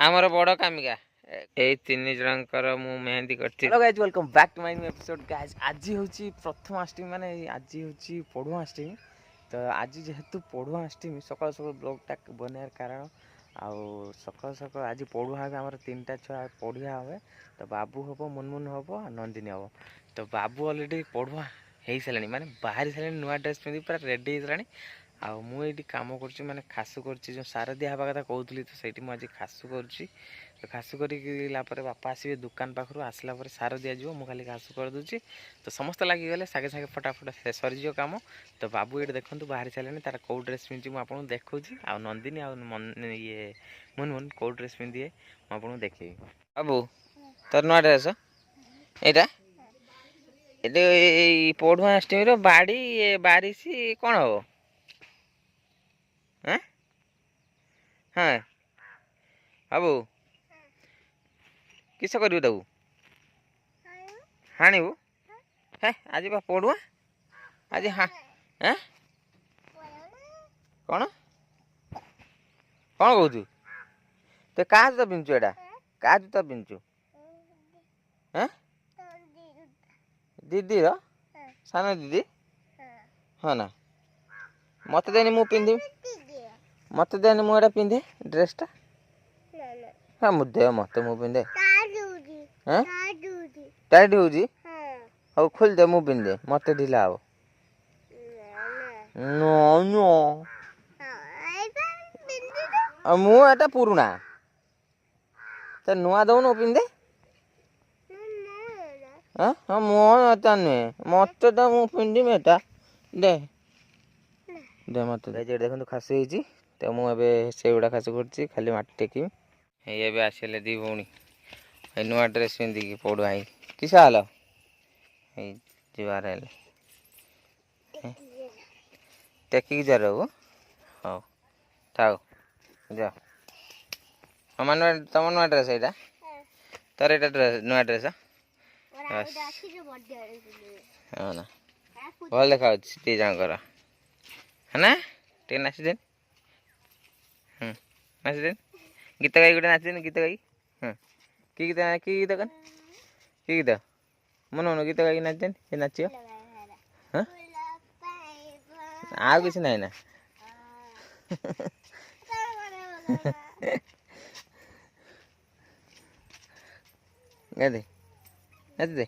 आमर बड़ कामिका ए तीन जनकर मु मेहंदी करती। Hello guys welcome back to my new episode guys. आज होची प्रथमाष्टमी माने आज होची पढ़ुआष्टमी। तो आज जेहेतु पढ़ुआष्टमी सकाल सकाल ब्लॉगटा बनार कारण आउ सकाल सकाल आज पढ़ुआ हे आमर तीनटा छुआ पढ़िया हे। तो बाबू हम मुनमुन हम नंदिनी हम। तो बाबू अलरेडी पढ़ुआ हो सारे माने बाहरी सारे नुआ ड्रेस पिंधि पूरा रेडी हो सारे। आउ मुझे कम कर माने खासु कर जो सार दिया हवा कथा कहूली तो सही मुझे खासु कर तो खासु कर बापा आसवे दुकान पाखु आसला सार दिज्व मुझे खाली खासु कर दूसरी। तो समस्त लगिगले सागे सागे फटाफट सरीज कम। तो बाबू ये देखो बाहरी सारे तार कौ ड्रेस पिंधि मुझे देखा आ नंदिनी ये मुनमुन कौ ड्रेस पिंधे मुझे देखे। बाबू तोर नुआ ड्रेस यहाँ ये पढ़ुआष्टमी बाड़ी बारिश कौन हम हाँ हाँ बाबू किस कर हाणु हे आज बा पढ़ुआ आज हाँ हाँ कौन कौन कहू तो क्या जूता पिंधु एटा क्या जूता पिंधु हाँ दीदी सान दीदी हाँ ना मत देनी मु पिंधि मत देनी मुझे पिंधे ड्रेसटा हाँ मुझे मत मु पिंधे हाँ टाइट हो हौ खोल दे मु पिंधे मत ढिला हो नो नो मुटा पुराणा तो नुआ दौन पिंधे हाँ हाँ मोटा नुहे मत मु पिंधि एटा दे दे मत देखो खासी होती तो मुझे से गुड़ा खास कर खाली माटी टेक ये आसले दी भौणी नुआ ड्रेस पिंधिकी पढ़ुआ किस हाल जीवार टेकिक जा रो हाँ थाओ जा तुम नुआ ड्रेस यहाँ तोर यहाँ ड्रेस नुआ ड्रेस हाँ ना भल देखा दी जनकर है ना टे नाचदेन नाचदेन गीत गाई गोटे नाचदेन गीत गाई कि गीत कन कि गीत मन मन गीत गाई नाचदेन ये नाच हाँ आ किसी ना ना गा दे नाच दे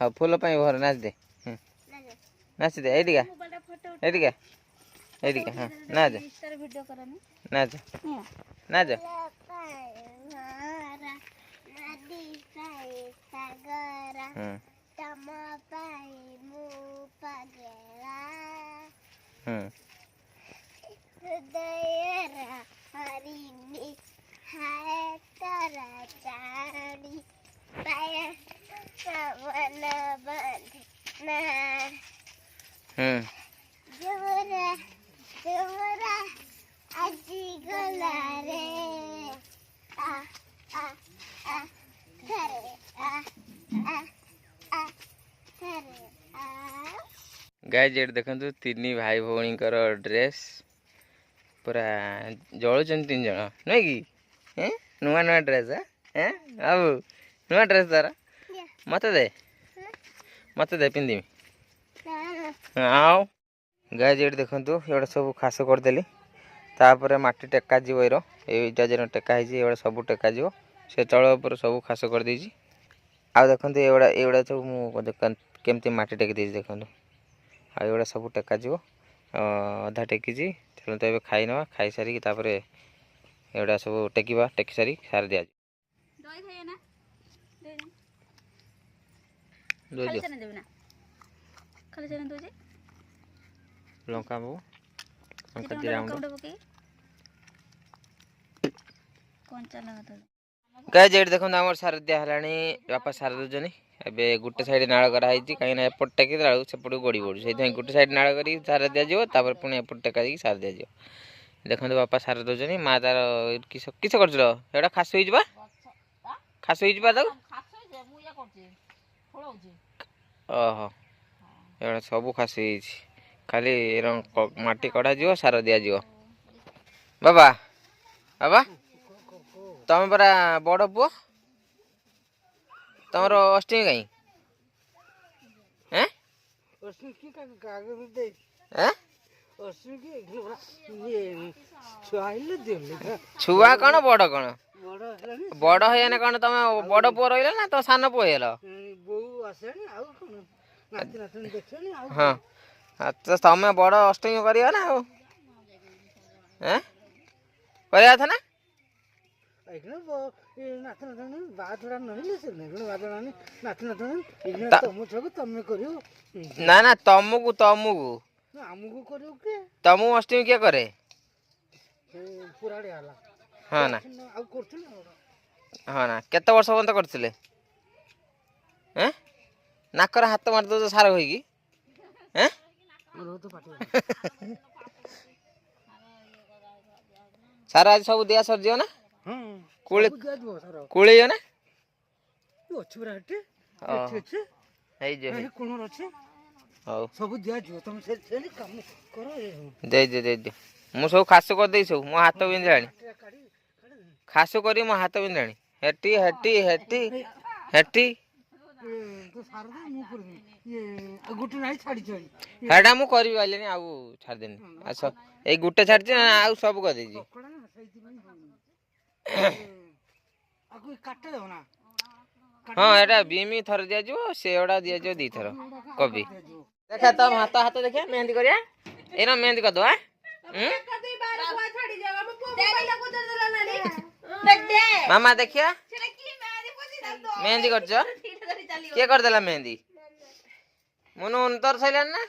हाँ फूल भर नाच दे नाच दे एटिका एटिका एटिका हाँ नाच नाच नाच गाय जेट देखो तीन भाई भौणी ड्रेस पूरा जलुन तीन जन नुह कि नुआ नुआ ड्रेस हाँ बाबू नुआ ड्रेस तार मत दे पिंधि आओ गाय जेट देखो ये सब खास करदेली तापर माटी टेका यहाँ जेन टेका ये सब टेका से तल उपर सब खास कर देछि। आ देखो ये सब मुझे केमती माटी टेक दे देखो आगुड़ा सब टेका अधा टेकी चलो तो ये खाई ना खाई सारिकी एगुड़ा सब टेकिबा टेकी सारी सार दिया लंका बाबू लंका जीरा गाय जेट देखो आम सार दिहलानी बापा सार दूसरी एबे गोटे साइड नाड़ कराई कहीं एपट टेकी देला सेपट गड़ी पड़ू से गोटे साइड नाड़ कर सार दिज्व पुणी एपट टेका दी सार दिज्व देखो बापा सार दौरान माँ तार किस किस कर खास हो खास ओहो ये सब खास खाली माटी कढ़ा सार दिज्व बाबा बाबा तुम परा बड़ पुओ तुम अष्टमी कहीं छुआ कौन बड़ कौन बड़ है कौन तुम बड़ पुओ रही ना तो सान पुओ हाँ तो तुम बड़ अष्टमी कर ना କରିବା କଥା ନା ନା ନା ତମକୁ ତମକୁ ତମକୁ ଅଷ୍ଟମୀ କିଏ କରେ ହଁ ନା ହଁ ନା କେତେ ବର୍ଷ ପର୍ଯ୍ୟନ୍ତ କରିଥିଲେ ନାକର ହାତ ମାରି ଦଉଛ ସାର କହିକି ସାର ଆଜି ସବୁ ଦିଆ ସରିଯିବ ନା କୁଳିବ ନା ଦେଇଦିଅ ମୁଁ ସବୁ ଖାସ କରିଦେଇ ସବୁ ମୋ ହାତ ବିନ୍ଧିଲାଣି ଖାସ କରି ମୋ ହାତ ବିନ୍ଧିଲାଣି ହେଟି ହେଟି ହେଟି ହେଟି ହେଟା ମୁଁ କରିବି ପାରିଲିନି ଆଉ ଛାଡ଼ିଦେନି ଆସ ଏଇ ଗୋଟେ ଛାଡ଼ିଛି ଆଉ ସବୁ କରିଦେଇଛି ହଁ ଏଟା ବିମି ଥରେ ଦିଆଯିବ ସେଗୁଡା ଦିଆଯିବ ଦିଥର କବି ଦେଖା ତମ ହାତ ହାତ ଦେଖିଆ ମେହେନ୍ଦି କରିବା ଏଇନା ମେହେନ୍ଦି କରିଦବା ମାମା ଦେଖିଆ ମେହେନ୍ଦି କରିଛ କିଏ କରିଦେଲା ମେହେନ୍ଦି ମୁନୁ ତୋର ସଇଲାଣି ନା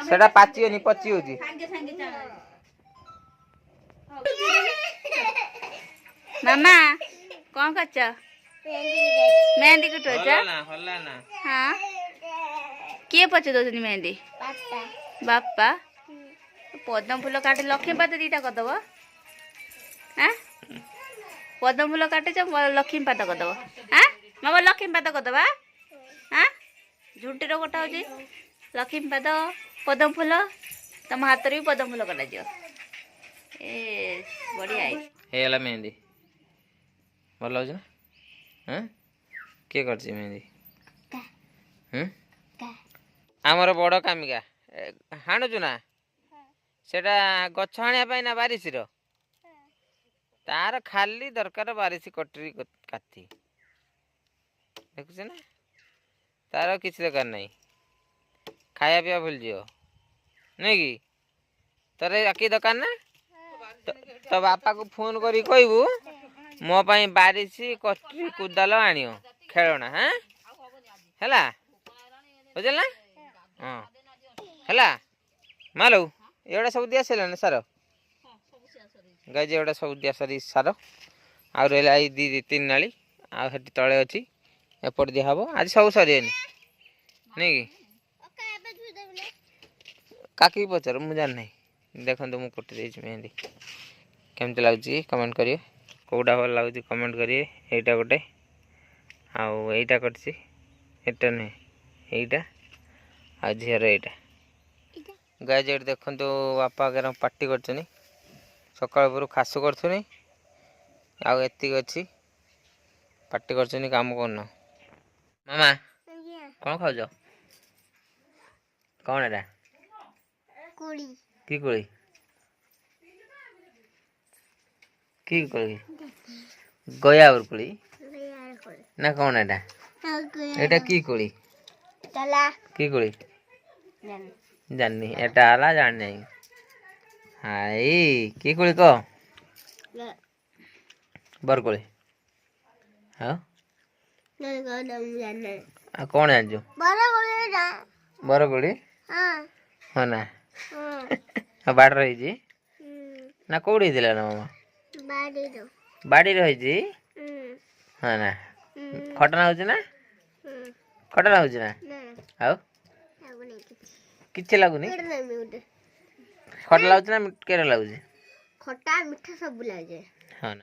ସେଟା ପାଚିବନି ପଚି ହଉଛି मामा कौन करछ मेहंदी कुटोच हाँ किए पचे दोजनी मेहंदी बापा पद्म फूल काटे लक्ष्मी पात दीटा करदब हाँ पद्म फूल काटे लक्ष्मी पात करदब हाँ मामा लक्ष्मी पात करदब हाँ झुंटी गोटा हूँ लक्ष्मी पात पद्म फूल तुम हाथ भी पद्म फूल कटा ए बढ़िया ହେଇଗଲା ମେହେନ୍ଦି ଭଲ ଲାଗୁଛି ନା କିଏ କରିଛି ମେହେନ୍ଦି ଆମର ବଡ଼ କାମିକା ହାଣୁଛୁ ନା ସେଟା ଗଛ ହାଣିବା ପାଇଁ ନା ବାରିଶିର ତାର ଖାଲି ଦରକାର ବାରିଶି କଟୁରୀ କାଠି ଦେଖୁଛ ନା ତାର କିଛି ଦରକାର ନାହିଁ ଖାଇବା ପିଇବା ଭୁଲିଯିବ ନୁହେଁ କି ତୋର ଆକି ଦରକାର ନା तो बापा को फोन करी कहबू मो पाई बारिशी कटरी कुदाल आनियो खेलना हाँ हैला बुझल ना हाँ हैला मालो एटा सब दिया सर सार गाय एटा सब दिया सरी सार आ रहा दी तीन नाली आठ तले अच्छी एपट दिया हम आज सब सर नहीं कि काकी पचार मुझे जान नहीं देखो मुझे कुटी देती मेहंदी केमती लगुच कमेंट करिए कौटा भल लगुच कमेंट करिए यहीटा गोटे आईटा करटा नुहे यहीटा आ झीर यहीटा गाय जेट देखु बापा के पार्टी कर सकाल पर खासु करूनी आती अच्छी पार्टी कर काम करन मामा कौन खाऊ कौन एटा की कोली की कोली गया और कोली ना कौन एटा एटा की कोली की कोली जाननी एटा आला जान नहीं हाय की कोली को बरकोली हाँ कौन जानजो बरकोली हाँ ना बाड़ रही ना कौड़ी ना मामा बाड़ी रही हाँ ना खटना हो ना खटना हो ना आओ किच्छे लगुनि खटा लगुच ना केरे लगुच खटा मिठा सब लगे। हाँ ना।